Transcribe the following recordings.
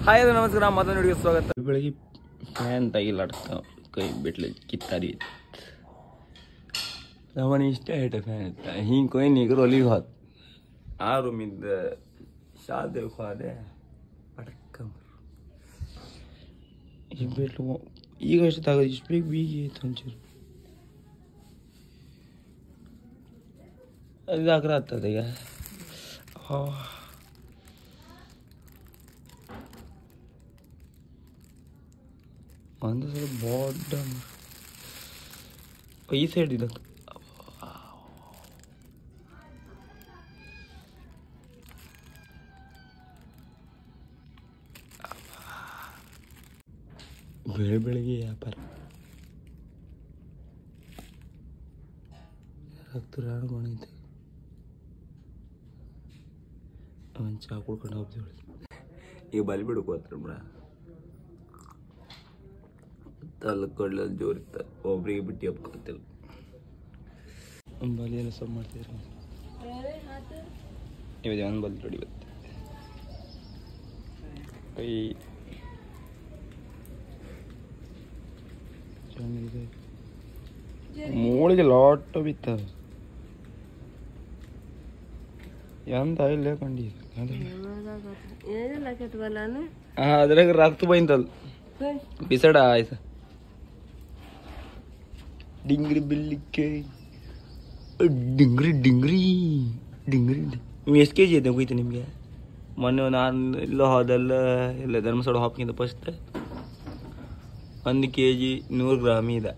Hi ನಮಸ್ಕಾರ ಮತ್ತೊಂದು ವಿಡಿಯೋಗೆ ಸ್ವಾಗತ. ಬೆಳಿಗ್ಗೆ ಫ್ಯಾನ್ ತಗಿಲಾಡ್ತಾ ಕೈ ಬಿಟ್ಲೆ ಕಿತ್ತಾರಿ ನಮ್ಮನೆ ಇಷ್ಟ ಆಯ್ತು ಫ್ಯಾನ್ ಇತ್ತ ಹಿಂಗೆ ಕೊಯ್ ನೀಗರು ಒಲಿಗೆ ಹೋದ ಆ ರೂಮಿಂದ ಶಾದೇವ್ ಹೋದೆ ಪಟಕ್ಕ ಈ ಬಿಟ್ಲು ಈಗ ಅಷ್ಟು ತಾಗೋದು ಇಷ್ಟು ಬೇಗ ಬೀಗಿ ಆಯ್ತು ಒಂಚೂರು ಅದು ಆಗ್ರ ಆಗ್ತದೆ ಈಗ ಒಂದು ಸಲ ದೊಡ್ಡ ಈ ಸೈಡ್ ಇದಕ್ಕೆ ಬೆಳಿಗ್ಗೆ ವ್ಯಾಪಾರ ರಕ್ತರಾಣ ಮಾಡೈತೆ ಅವನು ಚಾ ಕುಡ್ಕೊಂಡು ಹೋಗ್ತೀವಿ ಈಗ ಬಲಿ ಬಿಡ್ಕೋತ್ರ ಬಿಡ ತಲ್ಕೊಳ್ಳಲ್ಲಿ ಜೋರು ಇರ್ತಾರೆ ಒಬ್ರಿಗೆ ಬಿಟ್ಟು ಒಪ್ಕೊತಿಲ್ಲ ಬಲಿ ಎಲ್ಲ ಸ್ವಲ್ಪ ಮಾಡ್ತಿದ್ರು ಇವತ್ತು ಒಂದು ಬಲಿ ರೆಡಿ ಬರುತ್ತೆ ಕೈ ಮೂಳಿಗೆ ಲಾಟ್ ಬಿತ್ತ ಎಂತ ಇಲ್ಲ ಕಂಡಿ ಅದ್ರಾಗ ರಕ್ತ ಬೈಂತಲ್ ಬಿಸಡ ಆಯ್ತು ಡಿಂಗ್ರಿ ಬಿಲ್ಲಿಕ್ಕೆ ಡಿಂಗ್ರಿ ಡಿಂಗ್ರಿ ಡಿಂಗ್ರಿ ನೀವು ಎಷ್ಟು ಕೆ ಜಿ ಇದೆ ಹೋಯ್ತು ನಿಮಗೆ ಮೊನ್ನೆ ನಾನು ಇಲ್ಲ ಹೋದಲ್ಲ ಇಲ್ಲ ಧರ್ಮಸ್ಥಳ ಹಾಪ್ಕಿಂತ ಫಸ್ಟ್ 1 kg 100 ಗ್ರಾಮ್ ಇದೆ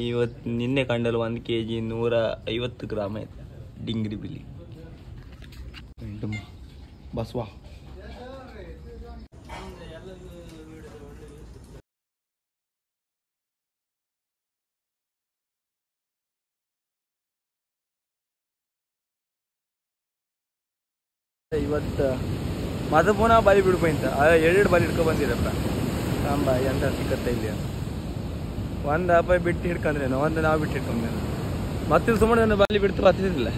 ಇವತ್ತು ನಿನ್ನೆ ಕಂಡಲ್ಲ 1 kg 150 ಗ್ರಾಮ್ ಆಯ್ತು ಡಿಂಗ್ರಿ ಬಿಲ್ಲಿ ಬಸ್ವಾ ಇವತ್ತು ಮದ ಪುನಃ ಬಾಲಿ ಬಿಡ್ಕೊಂತ 2 ಬಾಲಿ ಹಿಡ್ಕೊ ಬಂದಿರಪ್ಪ ಸಾಂಬ ಎಂತ ಸಿಕ್ಕತ್ತ ಇಲ್ಲಿ ಒಂದು ಅಪ್ಪ ಬಿಟ್ಟು ಹಿಡ್ಕೊಂಡ್ರೇನು ಒಂದು ನಾವು ಬಿಟ್ಟು ಹಿಡ್ಕೊಂಡ್ರೇನು ಮತ್ತೆ ಸುಮ್ಮನೆ ನನ್ನ ಬಾಲಿ ಬಿಡ್ತು ಹತ್ತಿದ್ದಿಲ್ಲ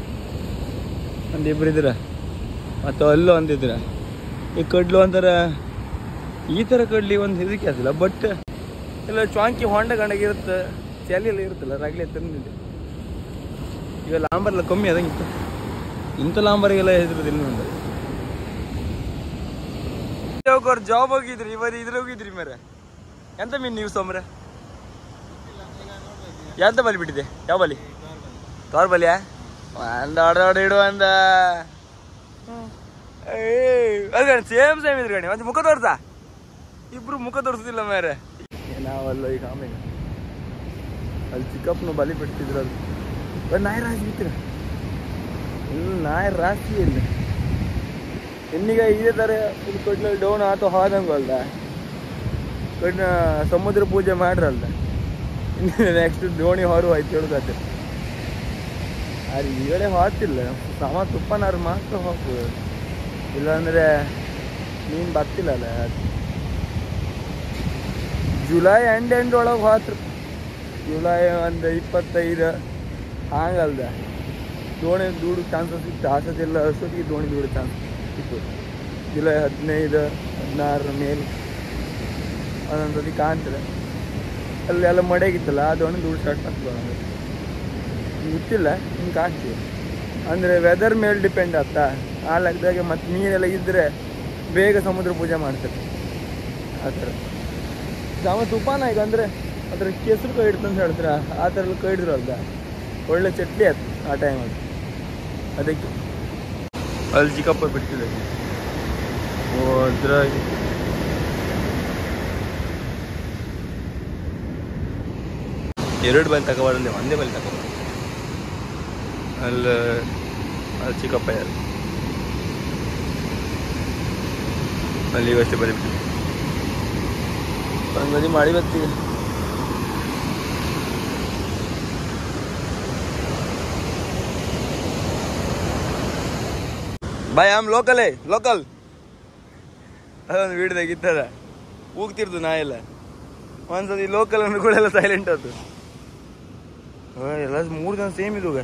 ಒಂದಿಬ್ರು ಇದ್ರ ಮತ್ತು ಅಲ್ಲೂ ಒಂದಿದ್ರ ಈ ಕಡ್ಲು ಒಂಥರ ಈ ಥರ ಕಡ್ಲಿ ಒಂದು ಇದಕ್ಕೆ ಆಗಿಲ್ಲ ಬಟ್ ಎಲ್ಲ ಚಾಂಕಿ ಹೊಂಡ ಗಂಡಾಗಿರುತ್ತೆ ಚಳಿ ಎಲ್ಲ ಇರುತ್ತಲ್ಲ ರಾಗ್ಲಿ ತಂದಿದೆ ಈಗ ಲಾಂಬರ್ಲ್ಲ ಕಮ್ಮಿ ಅದಂಗಿತ್ತು ಇಂಥ ಲಾಂಬರಿಗೆಲ್ಲ ಹೆಸರುದಿಲ್ಲ ಒಂದು ಜಾಬ್ ಹೋಗಿದ್ರಿ ಇವತ್ತು ಇದ್ರ ಹೋಗಿದ್ರಿ ಮೇರೆ ಎಂತ ಮೀನು ನೀವು ಸೋಮ್ರೆ ಎಂತ ಬಲಿ ಬಿಟ್ಟಿದೆ ಯಾವ ಬಲಿ ತೋರ್ ಬಲಿಯಾ ಒಂದ ಹೊಡೆದ ಇಡು ಅಂದ ಸೇಮ್ ಸೇಮ್ ಇದ್ರ ಗಣಿ ಒಂದು ಮುಖ ತೋರ್ಸ ಇಬ್ರು ಮುಖ ತೋರಿಸುದಿಲ್ಲ ಮೇರೆ ನಾವಲ್ಲ ಈಗ ಆಮೇಲೆ ಅಲ್ಲಿ ಚಿಕ್ಕಪ್ಪನು ಬಲಿ ಬಿಡ್ತಿದ್ರು ಅದು ನಾಯಿ ರಾಶಿ ಬಿತ್ತಿರ ಇನ್ನು ನಾಯಿ ರಾಶಿ ಇಲ್ಲ ಇನ್ನೀಗ ಇದೇ ಥರ ಇದು ಕಡ್ಲಲ್ಲಿ ಡೌನ್ ಆತ ಹೋದಂಗ ಅಲ್ದ ಕಡ್ನ ಸಮುದ್ರ ಪೂಜೆ ಮಾಡ್ರಲ್ದ ಇನ್ನು ನೆಕ್ಸ್ಟ್ ದೋಣಿ ಹೊರ ಹೋಯ್ತು ಹೇಳ್ಕತ್ತೆ ಅದು ಈಗಡೆ ಹೋಗ್ತಿಲ್ಲ ಸಮ ತುಪ್ಪನಾರು ಮಾತ್ರ ಹೋಗ್ಬೋದು ಇಲ್ಲಾಂದರೆ ನೀನು ಬರ್ತಿಲ್ಲಲ್ಲ ಜುಲೈ ಎಂಡ್ ಒಳಗೆ ಹೋತ್ರು ಜುಲೈ ಒಂದು 25 ಹಂಗಲ್ದ ದೋಣಿ ದೂಡು ಚಾನ್ಸಸ್ ಇತ್ತು ಆಸದಿಲ್ಲ ಅಷ್ಟೊತ್ತಿಗೆ ದೋಣಿ ದೂಡು ಚಾನ್ಸ್ ಇತ್ತು ಜುಲೈ 15 16 ಮೇಲೆ ಒಂದೊಂದು ಸತಿ ಕಾಣ್ತದೆ ಅಲ್ಲೆಲ್ಲ ಮಳೆಗಿತ್ತಲ್ಲ ಆ ದೋಣಿ ದೂಡು ಸ್ಟಾರ್ಟ್ ಆಗ್ತದೆ ಗೊತ್ತಿಲ್ಲ ಹಿಂಗೆ ಕಾಣ್ತೀವಿ ಅಂದರೆ ವೆದರ್ ಮೇಲೆ ಡಿಪೆಂಡ್ ಆಗ್ತಾ ಆ ಲೆಕ್ಕದಾಗೆ ಮತ್ತು ನೀರೆಲ್ಲ ಇದ್ದರೆ ಬೇಗ ಸಮುದ್ರ ಪೂಜೆ ಮಾಡ್ತಾರೆ ಆ ಥರ ಸಾಮ ತುಫಾನ ಈಗ ಅಂದರೆ ಅದರ ಕೆಸರು ಕೈ ಹಿಡ್ತಂತ ಹೇಳ್ತಾರೆ ಆ ಥರ ಎಲ್ಲ ಕೈ ಹಿಡಿದ್ರಲ್ದ ಒಳ್ಳೆ ಚಟ್ಲಿ ಆಯ್ತು ಆ ಟೈಮಲ್ಲಿ ಅದಕ್ಕೆ ಅಲ್ಲಿ ಚಿಕ್ಕಪ್ಪ ಬಿಡ್ತಿದ್ದೆ ಅದ್ರಾಗಿ ಎರಡು ಬೈಲ್ ತಗೋಬಾರಲ್ಲಿ ಒಂದೇ ಬೈಲ್ ತಗೋಬಾರ ಅಲ್ಲಿ ಅಲ್ಲಿ ಚಿಕ್ಕಪ್ಪ ಯಾರು ಅಲ್ಲಿ ಇವಷ್ಟೇ ಬರೀ ಬಿಟ್ಟು ಒಂದು ಬದಿ ಮಾಡಿ ಬರ್ತೀವಿ ಬಾಯ್ ಆಮ್ ಲೋಕಲೇ ಲೋಕಲ್ ಅದೊಂದು ವೀಡ್ದಾಗಿತ್ತದ ಹೋಗ್ತಿರ್ದು ನಾ ಎಲ್ಲ ಒಂದ್ಸತಿ ಲೋಕಲ್ ಅಂದ್ಗಳೆಲ್ಲ ಸೈಲೆಂಟ್ ಆಯ್ತು ಎಲ್ಲ 3 ಜನ ಸೇಮ್ ಇದುಗ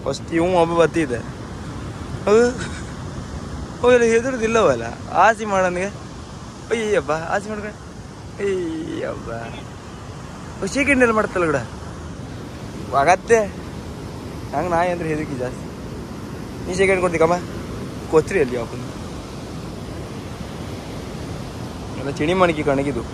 ಫಸ್ಟ್ ಇವು ಒಬ್ಬ ಬರ್ತಿದ್ದೆ ಹೋಗಲ್ಲ ಹೆದರುದಿಲ್ಲವಲ್ಲ ಆಸೆ ಮಾಡೋನಿಗೆ ಅಯ್ಯಬ್ಬ ಆಸೆ ಮಾಡ್ಕೊಂಡೆ ಅಯ್ಯಬ್ಬ ಸೆಕೆಂಡೆಲ್ಲ ಮಾಡ್ತಲ್ಲ ಗಿಡ ಆಗತ್ತೆ ಹಂಗೆ ನಾಯಿ ಅಂದ್ರೆ ಹೆದರಿಕೆ ಜಾಸ್ತಿ ನೀ ಸೆಕೆಂಡ್ ಕೊಡ್ತೀಕಮ್ಮ ಕೊಚ್ರಿ ಅಲ್ಲಿ ಯಾಕಂದು ಎಲ್ಲ ಚಿಣಿ ಮಣಿಕೆ ಕಣಗಿದು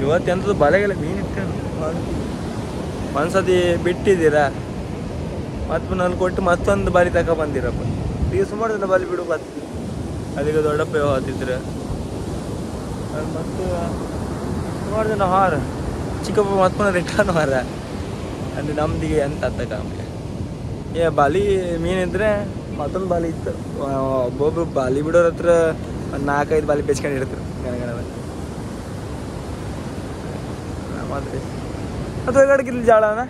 ಇವತ್ತೆಂಥದ್ದು ಬಲೆಗೆಲ್ಲ ಮೀನು ಇಟ್ಕೊಂಡು ಒಂದ್ಸತಿ ಬಿಟ್ಟಿದ್ದೀರಾ ಮತ್ತೆ ನಾನು ಕೊಟ್ಟು ಮತ್ತೊಂದು ಬಾರಿ ತಗೊಬಂದಿರಪ್ಪ ಈಗ ಸುಮಾರು ಜನ ಬಾಲಿ ಬಿಡು ಬರ್ತೀವಿ ಅದಕ್ಕೆ ದೊಡ್ಡಪ್ಪ ಹೋಗ್ತಿದ್ರೆ ಅದು ಮತ್ತು ಸುಮಾರು ಜನ ಹಾರ ಚಿಕ್ಕಪ್ಪ ಮತ್ತೊಂದು ರಿಟರ್ನ್ ಹಾರ ಅಂದರೆ ನಮ್ದಿಗೆ ಎಂತ ತಗೊಂಬೆ ಬಾಲಿ ಮೀನಿದ್ರೆ ಮತ್ತೊಂದು ಬಾಲಿ ಇತ್ತು ಒಬ್ಬೊಬ್ರು ಬಾಲಿ ಬಿಡೋರ ಹತ್ರ ಒಂದು 4-5 ಬಾಲಿ ಬೆಚ್ಕೊಂಡು ಇಡ್ತಾರೆ ಗಣಗಣ ಮಾತ್ರ ಅಥವಾ ಗಡಗಿರ್ಲಿ ಜಾಳನ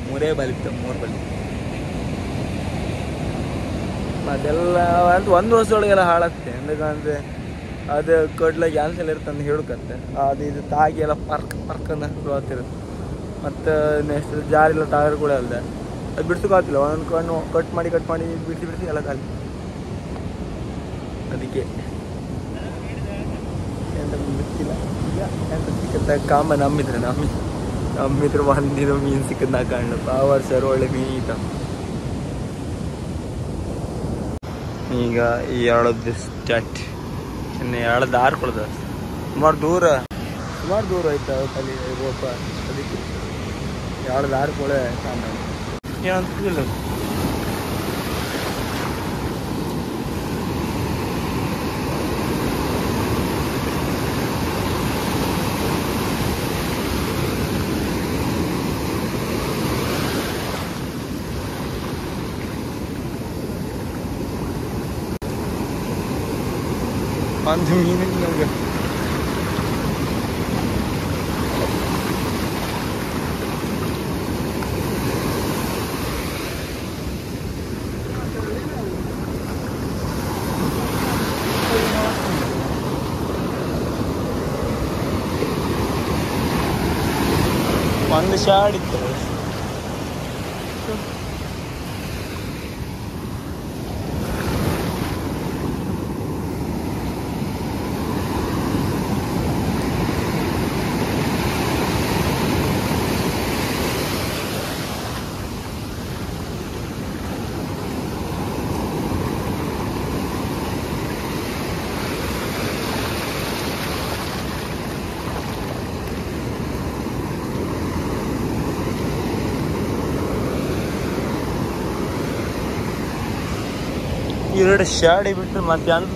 ಮೂರೇ ಬಾಲಿ ಇತ್ತು 3 ಬಾಲಿ ಅದೆಲ್ಲ ಅಂತ ಒಂದು ವರ್ಷದೊಳಗೆಲ್ಲ ಹಾಳಾಗ್ತದೆ ఎందుకంದ್ರೆ ಅದು ಕಡ್ಲ ಕ್ಯಾನ್ಸಲ್ ಇರ್ತಂದು ಹೇಳಕತ್ತೆ ಅದು ಇದು ತಾಗಿ ಎಲ್ಲ ಪರ್ಕಂದ ಹೋಗ್ತಿರುತ್ತೆ ಮತ್ತು ನೆಕ್ಸ್ಟ್ ಜಾರಿಲ್ಲ ತಾಗರ್ ಕೂಡ ಅಲ್ಲದೆ ಅದು ಬಿಡ್ಸೋಕ್ಕಾಗ್ತಿಲ್ಲ ಒಂದೊಂದು ಕಣ್ಣು ಕಟ್ ಮಾಡಿ ಬಿಡಿಸಿ ಎಲ್ಲ ಖಾಲಿ ಅದಕ್ಕೆ ಎಂತ ಬಿಡ್ತಿಲ್ಲ ಈಗ ಎಂತ ಸಿಕ್ಕತ್ತ ಕಾಂಬ ನಮ್ಮಿದ್ರೆ ಒಂದಿರೋ ಮೀನು ಸಿಕ್ಕದ್ ನಾ ಕಾಣಪ್ಪ ಆ ವರ್ಷ ಒಳ್ಳೆ ಮೀನು ಈತ ಈಗ ಈ ಎಳದ್ದು ಸ್ಟಾರ್ಟ್ ಇನ್ನು ಎಳದ್ದು ಹಾರ್ಕೊಳ್ದ ಸುಮಾರು ದೂರ ಆಯ್ತಾ ಕಲಿ ರೋಪ ಅದಕ್ಕೆ ಎಳದ್ದು ಹಾರ್ಕೊಳೆ ಕಾಣ ಏನಂತಿಲ್ಲ ಒಂದು ಮೀನಿಗೆ ನಮ್ಗೆ ಒಂದು ಶಾಡ್ ಇತ್ತು 2 ಶಾಡಿ ಬಿಟ್ಟರೆ ಮತ್ತೆ ಅಂತ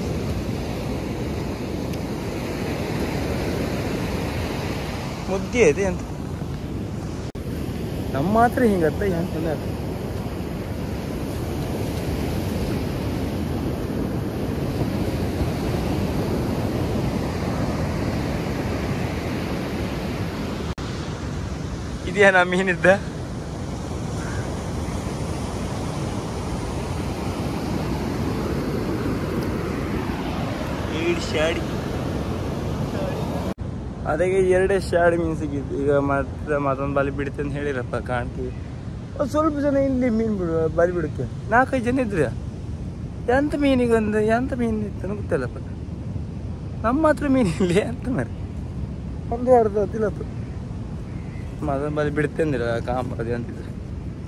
ಮುದ್ದೆ ಇದೆ ಅಂತ ನಮ್ಮ ಮಾತ್ರ ಹಿಂಗತ್ತ ಅಂತಂದ್ರೆ ಇದೇನಾ ಮೀನಿದ್ದ ಶಾಡಿ ಅದಕ್ಕೆ 2 ಶಾಡಿ ಮೀನು ಸಿಕ್ಕಿತ್ತು. ಈಗ ಮತ್ತೆ ಮತ್ತೊಂದು ಬಲಿ ಬಿಡುತ್ತೆ ಅಂತ ಹೇಳಿರಪ್ಪ ಕಾಣ್ತೀವಿ. ಸ್ವಲ್ಪ ಜನ ಇಲ್ಲಿ ಮೀನು ಬಲಿ ಬಿಡುತ್ತೆ 4-5 ಜನ ಇದ್ರೆ ಎಂತ ಮೀನಿಗೊಂದು ಎಂತ ಮೀನು ಇತ್ತು ಗೊತ್ತಿಲ್ಲಪ್ಪ. ನಮ್ಮ ಹತ್ರ ಮೀನು ಇಲ್ಲಿ ಎಂತ ಮರಿ ಒಂದು ಹೊಡೆದಿಲ್ಲಪ್ಪ ಮತ್ತೊಂದು ಬಲಿ ಬಿಡುತ್ತೆ ಅಂದಿರ ಕಾಂಬದು ಅಂತಿದ್ರು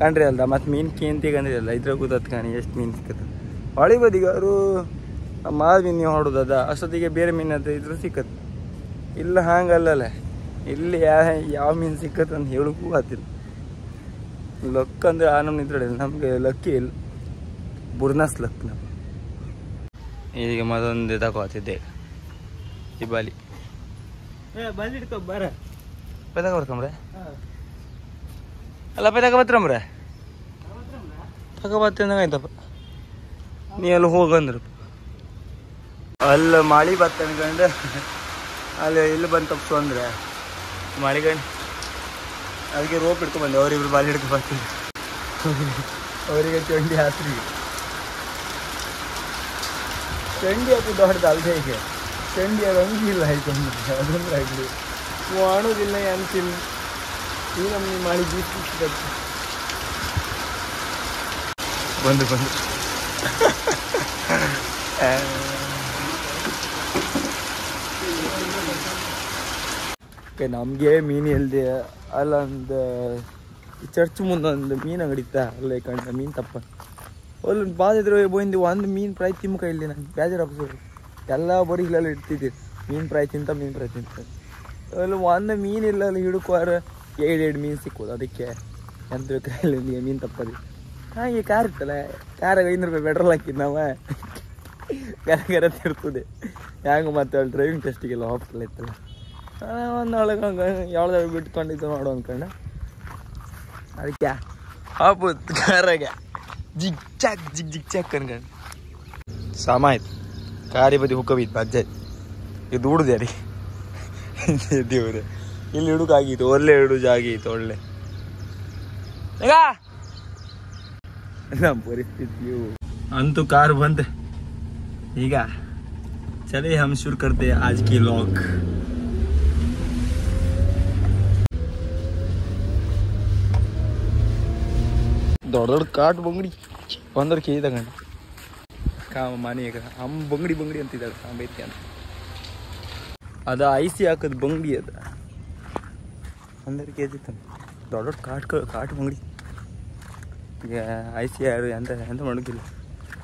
ಕಂಡ್ರಿ ಅಲ್ದ. ಮತ್ತು ಮೀನು ಕೇಂತಿಗೆ ಅಂದಿರಲ್ಲ ಇದ್ರ ಗೊತ್ತತ್ತು ಕಾಣಿ ಎಷ್ಟು ಮೀನು ಸಿಕ್ಕತ್ತೆ. ಹೊಳಿ ಬದಿಗೆ ಅವರು ಮಾದ ಮೀನು ಹೊಡೋದದ ಅಷ್ಟೊತ್ತಿಗೆ ಬೇರೆ ಮೀನು ಅಂತ ಇದ್ರು ಸಿಕ್ಕತ್ತೆ. ಇಲ್ಲ ಹಾಗಲ್ಲಲ್ಲ ಇಲ್ಲಿ ಯಾವ ಮೀನು ಸಿಕ್ಕತ್ತೆ ಅಂತ ಹೇಳಕ್ಕೂ ಆತಿಲ್ಲ. ಲಕ್ ಅಂದರೆ ಆ ನಮ್ಗೆ ಇದ್ರಲ್ಲ ನಮಗೆ ಲಕ್ಕಿ ಇಲ್ಲ ಬುರ್ನಸ್ ಲಕ್ ನಾವು. ಈಗ ಮತ್ತೊಂದು ತಗೋತಿದ್ದೆ ಈ ಬಾಲಿ ಬಾಲಿ ಹಿಡ್ಕೊ ಬರ ಪೆದಾಗ ಬರ್ಕೊಂಬ್ರೆ ಅಲ್ಲ ಪೆದಾಗ ಬತ್ರಮ್ರೆ ತಗೋಬತ್ತೆ ಅಂದಂಗಾಯ್ತಪ್ಪ. ನೀ ಅಲ್ಲಿ ಹೋಗಂದ್ರು ಅಲ್ಲಿ ಮಳೆ ಬತ್ತ ಅನ್ಕೊಂಡು ಅಲ್ಲಿ ಇಲ್ಲಿ ಬಂದು ತಪ್ಸು ಅಂದರೆ ಮಳೆಗಂಡು ಅದಕ್ಕೆ ರೋಪ್ ಹಿಡ್ಕೊ ಬಂದೆ. ಅವರಿಬ್ರು ಬಾಲಿ ಹಿಡ್ಕೊ ಬರ್ತೀನಿ ಅವರಿಗೆ ಚಂಡಿ ಹಾಸ್ರಿ ಚಂಡಿ ಹಾಕಿ ದೊಡ್ಡದು ಅಲ್ಲದೆ ಈಗ ಚಂಡಿ ಅದು ಹಂಗಿಲ್ಲ ಆಯ್ತು ಅದೊಂದ್ರೆ ಆಗಲಿ ಮಾಡೋದಿಲ್ಲ ಅಂತಿಲ್ಲ. ಈ ನಮ್ಮ ಮಾಡಿ ಬೀಸಿ ಬಂದು ನಮಗೆ ಮೀನು ಇಲ್ಲದೆ ಅಲ್ಲೊಂದು ಚರ್ಚ್ ಮುಂದೊಂದು ಮೀನು ಅಂಗಡಿತ್ತ ಅಲ್ಲೇ ಕಂಡ ಮೀನು ತಪ್ಪ ಅಲ್ಲೊಂದು ಬಾದಿದ್ರು ಬಂದು ಒಂದು ಮೀನು ಫ್ರೈ ತಿಮ್ಮಕ ಇಲ್ಲಿ ನಂಗೆ ಬೇಜಾರು ಅಪ್ಸೋರು ಎಲ್ಲ ಬರೀ ಇಲ್ಲೆಲ್ಲ ಇಡ್ತಿದ್ದೀರಿ ಮೀನು ಫ್ರೈ ತಿಂತ ಅಲ್ಲಿ ಒಂದು ಮೀನು ಇಲ್ಲ ಅಲ್ಲಿ ಹಿಡ್ಕೋರ 7 ಮೀನು ಸಿಕ್ಕೋದು. ಅದಕ್ಕೆ ಎಂತ ಬೇಕಾಗಿಲ್ಲ ಮೀನು ತಪ್ಪದು. ಹಾಗೆ ಕಾರ್ ಇತ್ತಲ್ಲ ಕಾರಾಗ 500 ರೂಪಾಯಿ ಪೆಟ್ರೋಲ್ ಹಾಕಿದ್ದು ನಾವು ಕರ ತಿರ್ತದೆ ಹ್ಯಾಂಗೆ ಮತ್ತೆ ಅಲ್ಲಿ ಡ್ರೈವಿಂಗ್ ಟೆಸ್ಟಿಗೆಲ್ಲ ಹೋಗ್ತಲ್ಲ ಇತ್ತಲ್ಲ ಒಂದು ಒಳಗೆ ಯಾವ್ದಾದ್ರು ಬಿಟ್ಕೊಂಡಿದ್ದು ಮಾಡೋ ಅಂದ್ಕೊಂಡ ಅದಕ್ಕೆ ಹಾಪುತ್ ಕಾರಾಗ ಜಿಗ್ ಚಾಕ್ ಅನ್ಕೊಂಡು ಸಾಮ ಆಯ್ತು. ಕಾರಿ ಬದಿ ಹುಕ್ಕಬಿತ್ತು ಬಜ್ಜಾಯ್ತು ಇದು ದುಡ್ದೆ ರೀ ದೇವ್ರೆ ಇಲ್ಲಿ ಹಿಡುಕಾಗಿತ್ತು ಒಳ್ಳೆ ಹಿಡು ಜಾಗ ಇತ್ತು ಒಳ್ಳೆ. ಈಗ ನಮ್ಮ ಪರಿಸ್ಥಿತಿಯು ಅಂತೂ कार बंद. ಈಗ चलिए हम शुरू करते हैं आज की व्लॉग. ದೊಡ್ಡ ಕಾಟ್ ಬಂಗಡಿ 15 kg ತಗೊಂಡು ಕಾಮ ಮನೆಯಾಗ ಅಮ್ಮ ಬಂಗಡಿ ಅಂತಿದ್ದಾಳೆ ಸಾಂಬೈತಿ ಅಂತ. ಅದ ಐಸಿ ಹಾಕದ್ ಬಂಗಡಿ ಅದ 15 kg ತಂದು ದೊಡ್ಡ ಕಾಟ್ ಬಂಗಡಿ. ಈಗ ಐಸಿ ಯಾರು ಎಂತ ಮಾಡೋಕ್ಕಿಲ್ಲ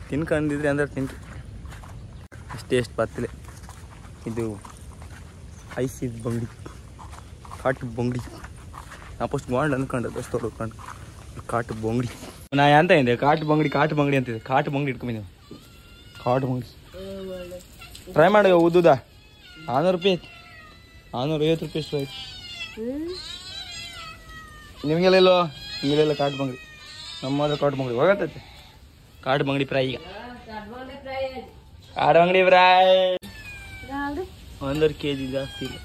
ತಿನ್ಕೊಂಡಿದ್ರೆ ಅಂದ್ರೆ ತಿಂತು ಅಷ್ಟೇ ಎಷ್ಟು ಬತ್ತಲೆ. ಇದು ಐಸಿ ಬಂಗಡಿ ಕಾಟು ಬಂಗಡಿ ನಾ ಫಸ್ಟ್ ಗಾಂಡ್ ಅಂದ್ಕೊಂಡದ್ದು ಅಷ್ಟು ಹೊಡ್ಕೊಂಡು ಕಾಟು ಬಂಗಡಿ ನಾ ಎಂತ ಇದೆ ಕಾಟು ಬಂಗಡಿ ಅಂತಿದೆ. ಕಾಟು ಬಂಗಡಿ ಇಟ್ಕೊಂಡಿದ್ದೆ ಕಾಟು ಬಂಗಡಿ ಟ್ರೈ ಮಾಡ ಉದ್ದುದ 600 ರೂಪಾಯಿ ಐತಿ 650 ರೂಪಾಯಿ ಎಷ್ಟು ಆಯ್ತು ನಿಮಗೆಲ್ಲ ನಿಮಗೆಲ್ಲ ಕಾಟು ಬಂಗಡಿ ನಮ್ಮ ಕಾಟು ಬಂಗಡಿ ಹೋಗತ್ತೈತೆ ಕಾಟು ಬಂಗಡಿ ಫ್ರೈ. ಈಗ ಕಾಟು ಬಂಗಡಿ ಫ್ರೈ 1 kg ಜಾಸ್ತಿ ಇಲ್ಲ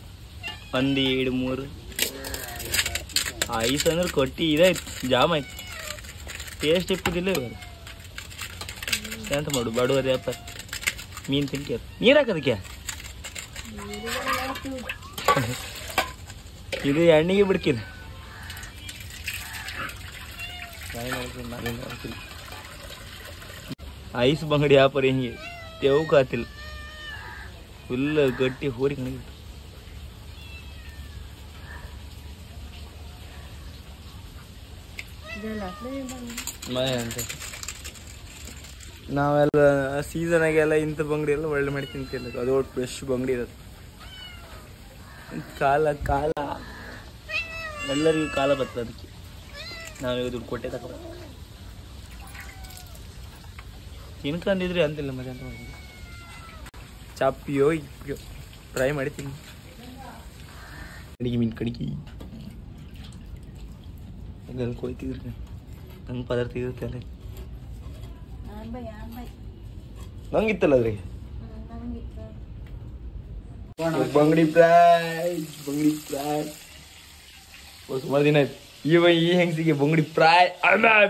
1 2 3 ಐಸ್ ಅಂದ್ರೆ ಕೊಟ್ಟಿ ಇದಾಯ್ತು ಜಾಮ್ ಆಯ್ತು ಟೇಸ್ಟ್ ಇಪ್ಪಿದಿಲ್ಲ ಇವಾಗ ಎಂತ ಮಾಡು ಬಡವರಿ ಅಪ್ಪ ಮೀನು ತಿನ್ಕ ನೀರು ಹಾಕೋದಕ್ಕೆ ಇದು ಎಣ್ಣೆಗೆ ಬಿಡ್ಕಿನ ಐಸ್ ಬಂಗಡಿ ವ್ಯಾಪಾರ ಹಿಂಗೆ ತೆವು ಕಾತಿಲ್ಲ ಫುಲ್ ಗಟ್ಟಿ ಹೋರಿ ಕಣಗಿತ್ತು. ನಾವೆಲ್ಲ ಸೀಸನಾಗೆಲ್ಲ ಇಂಥ ಬಂಗಡಿ ಎಲ್ಲ ಒಳ್ಳೆ ಮಾಡಿ ತಿಂತಿಲ್ಲ. ಅದು ಫ್ರೆಶ್ ಬಂಗಡಿ ಇರೋದು ಕಾಲ ಎಲ್ಲರಿಗೂ ಕಾಲ ಬರ್ತದೆ. ಅದಕ್ಕೆ ನಾವೀಗ ದುಡ್ಡು ಕೊಟ್ಟೆ ತಗೋಬೇಕು. ತಿನ್ಕೊಂಡಿದ್ರಿ ಅಂತಿಲ್ಲ ಮತ್ತೆ ಅಂತ ಮಾಡಿದ್ವಿ. ಚಾಪಿಯೋ ಇಪ್ಪಿಯೋ ಫ್ರೈ ಮಾಡಿ ತಿನ್ನಿ. ಕಡಿಗೆ ಮೀನು ಕಡಿಗೆ ಎಲ್ಲ ಕೊಯ್ತಿದ್ರಿ ನಂಗೆ ಪದಾರ್ಥ ಇರುತ್ತೆ ಅಲ್ಲ ನಂಗಿತ್ತಲ್ಲ ಅದ್ರಿಗೆ ಬಂಗಡಿ ಫ್ರೈ ಸುಮಾರು ದಿನ ಆಯ್ತು ಈ ಹೆಂಗಸಿಗೆ ಬಂಗಡಿ ಫ್ರೈ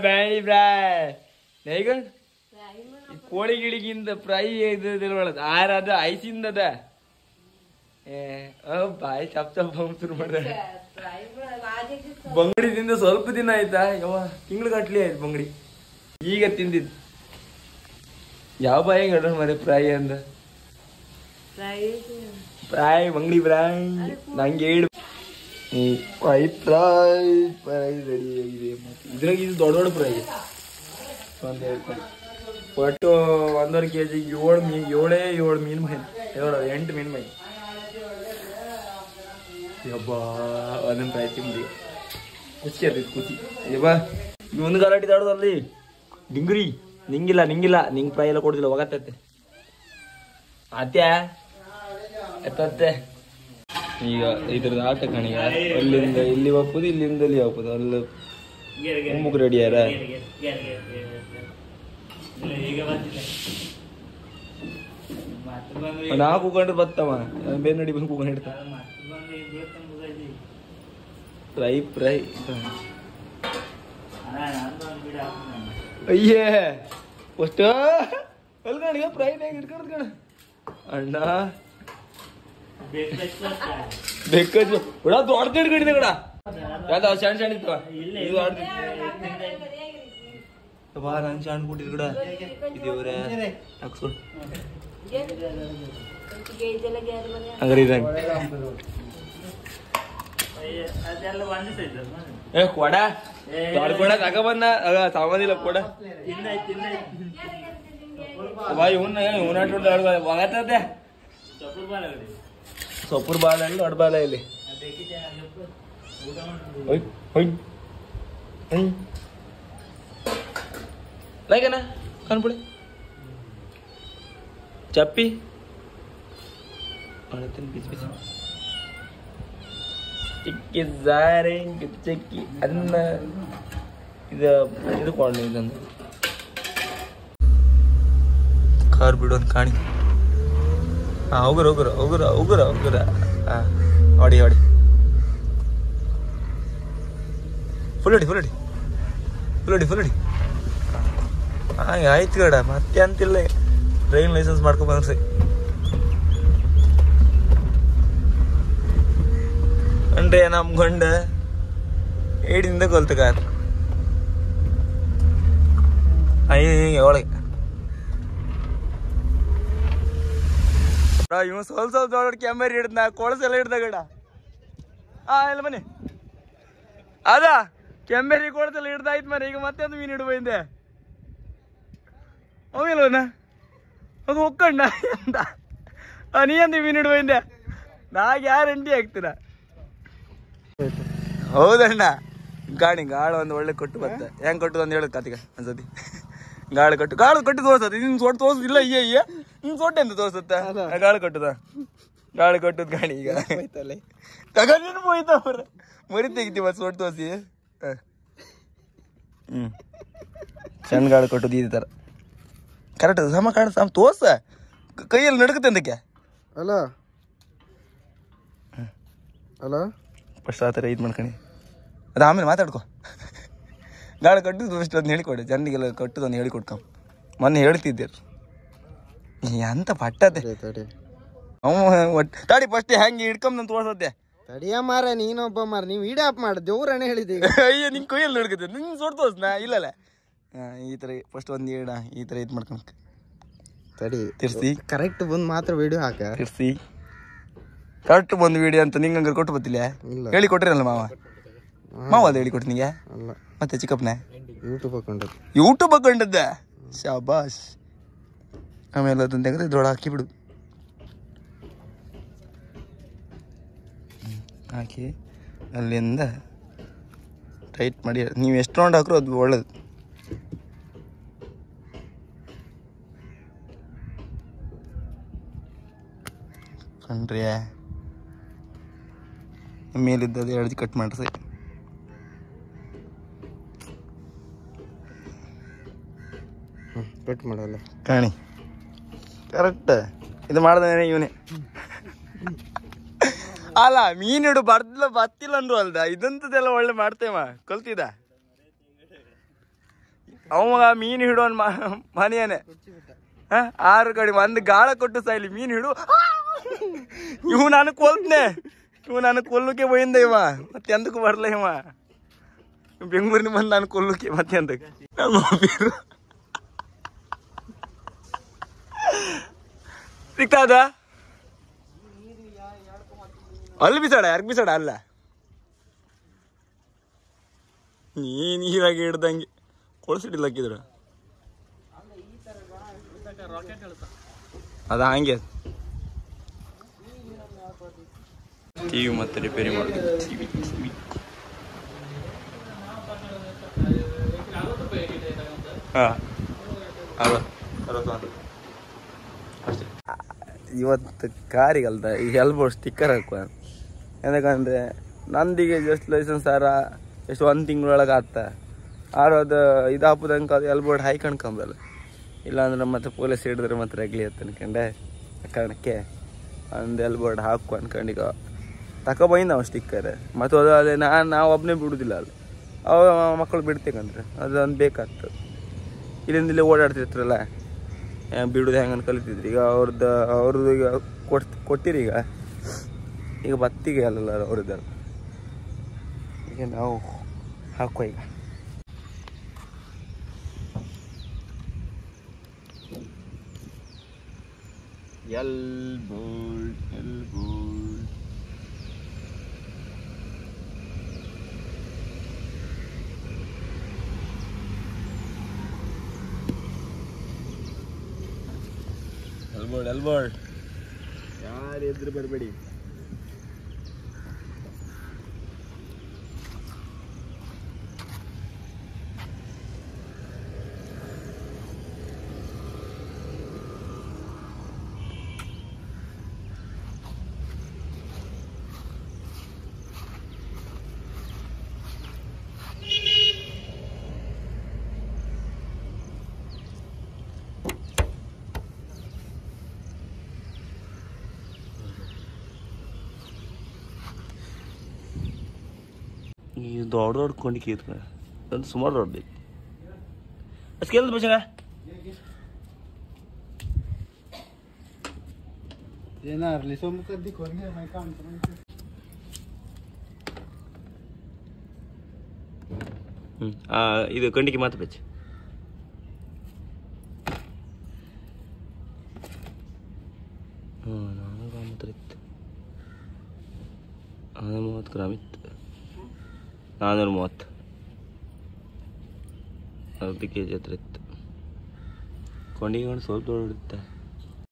ಬ್ಯಾಂಡಿ ಫ್ರೈ ಹೇಗ ಕೋಳಿ ಗಿಳಿಗಿಂತ ಫ್ರೈ ಇದು ಆರದ ಐಸಿಂದದ ಬಾಯಿ ಚಪ್ ಚಪ್ ಶುರು ಮಾಡಿದೆ. ಬಂಗಡಿದಿಂದ ಸ್ವಲ್ಪ ದಿನ ಆಯ್ತಾ ಯಾವ ತಿಂಗಳು ಗಟ್ಲಿ ಆಯ್ತು ಬಂಗಡಿ ಈಗ ತಿಂದಿದ್ದು. ಯಾವ ಬಾಯಿ ಗಡ ಮರೆ ಫ್ರೈ ಅಂದ ಫ್ರೈ ಬಂಗಡಿ ಫ್ರೈ ನಂಗೆ ಹೇಳು ಫ್ರೈ ರೆಡಿ ಆಗಿದೆ. ಇದ್ರಾಗ ಇದು ದೊಡ್ಡ ದೊಡ್ಡ ಫ್ರೈ ಒಟ್ಟು 1.5 kg 7 ಮೀನು ಮೈ 8 ಮೀನು ಮೈ ಯಬ್ಬಾ ಅದನ್ನ ಫ್ರೈ ತಿಂದಿ ಖುಷಿ ಆಗ್ತೈತಿ ಖುಷಿ. ಯಬ್ಬಾ ಒಂದು ಗಲಾಟೆ ತಾಡೋದಲ್ಲಿ ಡಿಂಗ್ರಿ ನಿಂಗಿಲ್ಲ ನಿಂಗೆ ಫ್ರೈ ಎಲ್ಲ ಕೊಡುದಿಲ್ಲ ಹೋಗತ್ತೈತೆ ಆತ್ಯ ಎತ್ತತ್ತೆ. ಈಗ ಇದ್ರದ್ದು ಆಟ ಕಣಿ ಅಲ್ಲಿಂದ ಇಲ್ಲಿ ಹೋಗ್ಬೋದು ಇಲ್ಲಿಂದ ಇಲ್ಲಿ ಹೋಗ್ಬೋದು ಅಲ್ಲಿ ಮುಗ್ ರೆಡಿ ಯಾರ ನಾ ಕೂಕೊಂಡ್ರೆ ಬತ್ತವ ಬೇರೆ ನಡಿ ಬಂದು ಕೂಕೊಂಡಿರ್ತ ಫ್ರೈ ಅಯ್ಯೇ ಅಷ್ಟ ಅಲ್ಗಣಿಗೆ ಫ್ರೈ ಇಟ್ಕೊಂಡ್ ಕಣ ಅಣ್ಣ ಬೇಕಜ್ಜು ಕೂಡ ದೊಡ್ಡ ಹಿಡ್ಕೊಂಡಿದ್ದೆ ಕಡ ಯಾವ್ದು ಸಣ್ಣ ಸಣ್ಣ ಇತ್ತು ಬಾ ನಂಗೆ ಸಣ್ಣ ಕೊಟ್ಟಿದ್ ಕಡ ಇದೇವ್ರೆ ಹಾಕ್ಸ್ಕೊಂಡು ಹಂಗಾರೆ ಏ ಕೊಡ ದೊಡ್ಡ ಕೊಡ ತಗೊಬಂದ ಸಾಮಾನಿಲ್ಲ ಕೊಡ ಬಾ ಇವನಾಟೆ ಸೊಪ್ಪುರ್ ಬಾಳ ದೊಡ್ಡ ಬಾಲ ಇಲ್ಲಿ ಲೈಕನ ಕನ್ಬಿಡಿ ಚಪ್ಪಿ ಚಿಕ್ಕಿ ಜಾರೆ ಚಕ್ಕಿ ಅನ್ನ ಇದು ಕೊಂಡು ಇದೊಂದು ಕಾರ್ ಬಿಡೋನ್ ಕಾಣಿ ಉಗುರ ಹೊಡಿ ಫುಲ್ ಹೊಡಿ ಹಾಗೆ ಆಯ್ತು ಗಡ ಮತ್ತೆ ಅಂತಿಲ್ಲ ಡ್ರೈವಿಂಗ್ ಲೈಸೆನ್ಸ್ ಮಾಡ್ಕೊಂಡ್ ಬಂದ್ರಿ ಅಂದ್ರೆ ನಮ್ ಗಂಡ ಏಡಿಂದ ಕೊಲ್ತ ಕಾರ್ ಒಳಗೆ ಇವ್ ಸ್ವಲ್ಪ ದೊಡ್ಡ ಕ್ಯಾಮರಾ ಹಿಡ್ದ ಕೊಳಸೆಲ್ಲ ಹಿಡ್ದ ಗಡ ಎಲ್ಲ ಬನ್ನಿ ಅದ ಕೆಂಬೇರಿ ಕೊಳಸೆಲ್ಲ ಹಿಡ್ದಾಯ್ತು ಮರ ಈಗ ಮತ್ತೆ ಅದು ಮೀನು ಹಿಡ್ಬಂದೆ ಅವಿಲ್ವನ ಅದು ಒಕ್ಕಣ್ಣ ಅಂತ ನೀ ಅಂತ ಮೀನು ಹಿಡ್ಬಂದೆ ನಾ ಗ್ಯಾರಂಟಿ ಆಗ್ತೀರ ಹೌದಣ್ಣ ಗಾಳ ಒಂದು ಒಳ್ಳೆ ಕೊಟ್ಟು ಬತ್ತ ಹೆಂಗ್ ಕೊಟ್ಟದ ಅಂತ ಹೇಳಕ್ ಕತಿಗ ಒಂದ್ಸತಿ ಗಾಳ ಕೊಟ್ಟು ತೋರ್ಸತ್ತೆ ನಿನ್ ಸೊಟ್ಟು ತೋರ್ಸಿಲ್ಲ ಅಯ್ಯ ನಿನ್ ಸೊಟ್ಟೆ ಅಂತ ತೋರ್ಸತ್ತ ಗಾಳ ಕೊಟ್ಟದ ಗಾಡಿ ಈಗ ತಗೊಂಡ್ ಹೋಯ್ತವ್ರ ಮರಿ ತೆಗಿತೀವಿ ಮತ್ತೆ ಸೊಟ್ಟು ತೋರ್ಸಿ ಸಣ್ಣ ಗಾಳ ಕೊಟ್ಟದ ಈ ತರ ಕರೆಕ್ಟ್ ಸಮ ಕಾಣ ತೋರ್ಸ ಕೈಯಲ್ಲಿ ನಡ್ಕತ್ತೆ ಅಂತಕ್ಕೆ ಅಲ್ಲ ಫಸ್ಟ್ ಆ ಥರ ಇದು ಮಾಡ್ಕಣಿ ಅದು ಆಮೇಲೆ ಮಾತಾಡ್ಕೊ ಗಾಳ ಕಟ್ಟಿದ್ದು ಫಸ್ಟ್ ಅದನ್ನ ಹೇಳಿಕೊಡೆ ಜನರಿಗೆಲ್ಲ ಕಟ್ಟುದನ್ನು ಹೇಳಿಕೊಡ್ಕ ಮೊನ್ನೆ ಹೇಳ್ತಿದ್ದೀರ ಎಂತ ಪಟ್ಟದೆ ತಡಿ ಫಸ್ಟ್ ಹೆಂಗೆ ಹಿಡ್ಕೊಂಬ ತೋರ್ಸತ್ತೆ ತಡಿಯ ಮಾರ ನೀನೊಬ್ಬ ಮಾರ ನೀವು ಇಡೀ ಆಪ್ ಮಾಡ ದೇವ್ರನೇ ಹೇಳಿದ್ದೀವಿ ಅಯ್ಯ ನಿಂಗೆ ಕೊಯ್ಯಲ್ಲಿ ನಡ್ಕತ್ತೆ ನಿಂಗೆ ಸೊಟ್ಟು ತೋರ್ಸ್ನಾ ಇಲ್ಲಲ್ಲ ಈ ಥರ ಫಸ್ಟ್ ಒಂದು ಹೇಳ ಈ ಥರ ಇದು ಮಾಡ್ಕೊಳಕ್ಕೆ ತಡಿ ತಿರ್ಸಿ ಕರೆಕ್ಟ್ ಬಂದು ಮಾತ್ರ ವಿಡಿಯೋ ಹಾಕ ತಿರ್ಸಿ ಕರೆಕ್ಟ್ ಬಂದು ವಿಡಿಯೋ ಅಂತ ನಿಂಗೆ ಹಂಗಾರೆ ಕೊಟ್ಟು ಬರ್ತಿಲ್ಲ ಹೇಳಿ ಕೊಟ್ರಿರಲ್ಲ ಮಾವ ಅದು ಹೇಳಿ ಕೊಟ್ಟು ನಿಂಗೆ ಅಲ್ಲ ಮತ್ತೆ ಚಿಕ್ಕಪ್ಪನ ಯೂಟ್ಯೂಬ್ ಹಾಕೊಂಡದ್ದ ಶಾಬಾಸ್ ಆಮೇಲೆ ಅದನ್ನ ತೆಗೆದು ಇದ್ರೊಳಗೆ ಹಾಕಿಬಿಡು ಹಾಕಿ ಅಲ್ಲಿಂದ ಟೈಟ್ ಮಾಡಿ ನೀವು ಎಷ್ಟು ರೌಂಡ್ ಹಾಕ್ರು ಅದು ಒಳ್ಳೇದು ಕಣ್ರಿ ಮೇಲಿದ್ದದು ಎಳ್ದು ಕಟ್ ಮಾಡ್ರಿ ಕಟ್ ಮಾಡಲ್ಲ ಕಾಣಿ ಕರೆಕ್ಟ್ ಇದು ಮಾಡ್ದೇನೆ ಇವನೇ ಅಲ್ಲ ಮೀನು ಹಿಡು ಬತ್ತಿಲ್ಲ ಅಂದ್ರು ಅಲ್ದ ಇದಂತದೆಲ್ಲ ಒಳ್ಳೆ ಮಾಡ್ತೇವ ಕಲ್ತಿದ ಅವಾಗ ಮೀನು ಹಿಡೋನ್ ಮನೆಯೇನೆ 6 ಕಡೆ ಒಂದು ಗಾಳ ಕೊಟ್ಟು ಸಾಯ್ಲಿ ಮೀನು ಹಿಡು ಇವು ನಾನು ಕೊಲ್ತನೆ ಇವು ನಾನು ಕೊಲ್ಲುಕ್ಕೆ ಹೋಯಿಂದ ಇವ ಮತ್ತೆ ಎಂದಕ್ಕೂ ಬರ್ಲ ಇವ ಬೆಂಗಳೂರಿನ ಬಂದು ನಾನು ಕೊಲ್ಲುಕ್ಕೆ ಮತ್ತೆ ಎಂದಕ್ಕೆ ಸಿಗ್ತಾದ ಅಲ್ಲಿ ಬಿಸಾಡ ಯಾರಿಗೆ ಬಿಸಾಡ ಅಲ್ಲ ನೀರಾಗಿ ಹಿಡ್ದಂಗೆ ಕೊಳ್ಸಿಡಿಲ್ಲ ಹಾಕಿದ್ರ ಅದ ಹಂಗೆ ಟಿವಿ ಮತ್ತೆ ರಿಪೇರಿ ಮಾಡೋದು ಅಷ್ಟೇ ಇವತ್ತು ಕಾರಿಗಲ್ದ ಈಗ ಎಲ್ಬೋರ್ಡ್ ಸ್ಟಿಕ್ಕರ್ ಹಾಕುವ ಯಾಕಂದರೆ ನಂದಿಗೆ ಜಸ್ಟ್ ಲೈಸೆನ್ಸ್ ಎಷ್ಟು 1 ತಿಂಗಳೊಳಗೆ ಆಗ್ತ ಅದು ಇದು ಹಾಪುದಂಗೆ ಅದು ಎಲ್ಬೋರ್ಡ್ ಹಾಯ್ಕೊಂಡ್ಕೊಂಬಲ್ಲ ಇಲ್ಲಾಂದ್ರೆ ಮತ್ತೆ ಪೊಲೀಸ್ ಹಿಡಿದ್ರೆ ಮತ್ತೆ ರಗ್ಲಿ ಅಂತ ಅನ್ಕೊಂಡೆ ಆ ಕಾರಣಕ್ಕೆ ಒಂದು ಎಲ್ಬೋರ್ಡ್ ಹಾಕು ಅನ್ಕೊಂಡು ಈಗ ತಗೊಬಂದ ನಾವು ಸ್ಟಿಕ್ಕರ್ ಮತ್ತು ಅದು ಅದೇ ನಾವು ಒಬ್ಬನೇ ಬಿಡುವುದಿಲ್ಲ ಅಲ್ಲಿ ಅವ ಮಕ್ಕಳು ಬಿಡ್ತೇಕಂದ್ರೆ ಅದೊಂದು ಬೇಕಾಗ್ತದೆ ಇಲ್ಲಿಂದ ಓಡಾಡ್ತಿರ್ತಾರಲ್ಲ ಬಿಡುದು ಹೆಂಗಂತ ಕಲಿತಿದ್ರಿ ಈಗ ಅವ್ರದ್ದು ಈಗ ಕೊಟ್ಟಿರಿ ಈಗ ಬತ್ತಿಗೆ ಅಲ್ಲಲ್ಲ ಅವ್ರದ್ದಲ್ಲ ಈಗ ನಾವು ಹಾಕುವ ಈಗ ಎಲ್ಬೋರ್ಡ್ ಎಲ್ಬೋರ್ಡ್ ಯಾರು ಎದುರು ಬರಬೇಡಿ ಈ ದೊಡ್ಡ ಕೊಂಡಿಕೆ ಇತ್ತು ಅದು ಸುಮಾರು ದೊಡ್ಡದು ಅಷ್ಟು ಕೇಳಿದ್ ಬಚ್ಚಂಗ ಏನಾರ್ಲಿ ಸೋಮಕದ್ದಿ ಇದು ಕೊಂಡಿಗೆ ಮಾತು ಬಚ್ಚ ನಾನು 30 ಗ್ರಾಮ್ ಇತ್ತು 430 ಅರ್ಧ kg ಹತ್ರ ಇತ್ತು ಕೊಂಡಿಗೆ ಒಂದು ಸ್ವಲ್ಪ ದೊಡ್ಡ ಇರುತ್ತೆ